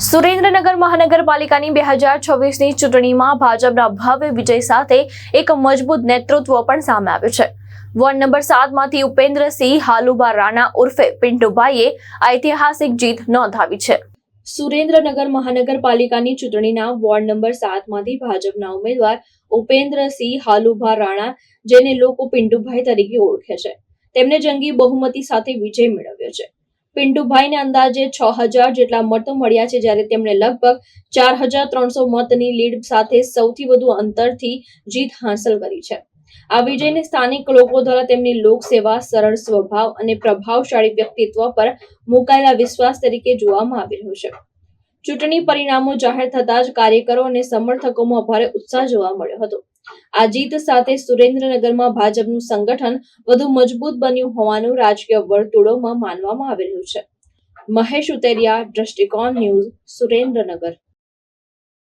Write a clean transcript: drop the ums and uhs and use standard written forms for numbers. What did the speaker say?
સુરેન્દ્રનગર મહાનગરપાલિકાની 2026ની ચૂંટણીમાં ભાજપના ભવ્ય વિજય સાથે એક મજબૂત નેતૃત્વ પણ સામે આવ્યું છે। વોર્ડ નંબર 7માંથી ઉપેન્દ્રસિંહ હાલુભા રાણા ઉર્ફે પિન્ટુભાઈએ ઐતિહાસિક જીત નોંધાવી છે। સુરેન્દ્રનગર મહાનગરપાલિકાની ચૂંટણીના વોર્ડ નંબર 7માંથી ભાજપના ઉમેદવાર ઉપેન્દ્રસિંહ હાલુભા રાણા, જેને લોકો પિન્ટુભાઈ તરીકે ઓળખે છે, તેમને જંગી બહુમતી સાથે વિજય મેળવ્યો છે। પિન્ટુભાઈને અંદાજે 6000 જેટલા મતો મળ્યા છે, જ્યારે તેમણે લગભગ 4300 મતની લીડ સાથે સૌથી વધુ અંતરથી જીત હાંસલ કરી છે। આ વિજયને સ્થાનિક લોકો દ્વારા તેમની લોકસેવા, સરળ સ્વભાવ અને પ્રભાવશાળી વ્યક્તિત્વ પર મુકાયેલા વિશ્વાસ તરીકે જોવામાં આવી રહ્યું છે। ચૂંટણી પરિણામો જાહેર થતાં જ કાર્યકરો અને સમર્થકોમાં ભારે ઉત્સાહ જોવા મળ્યો હતો। આ જીત સાથે સુરેન્દ્રનગરમાં ભાજપનું સંગઠન વધુ મજબૂત બન્યું હોવાનું રાજકીય વર્તુળોમાં માનવામાં આવી રહ્યું છે। મહેશ ઉતેરિયા, દ્રષ્ટિકોણ ન્યૂઝ, સુરેન્દ્રનગર।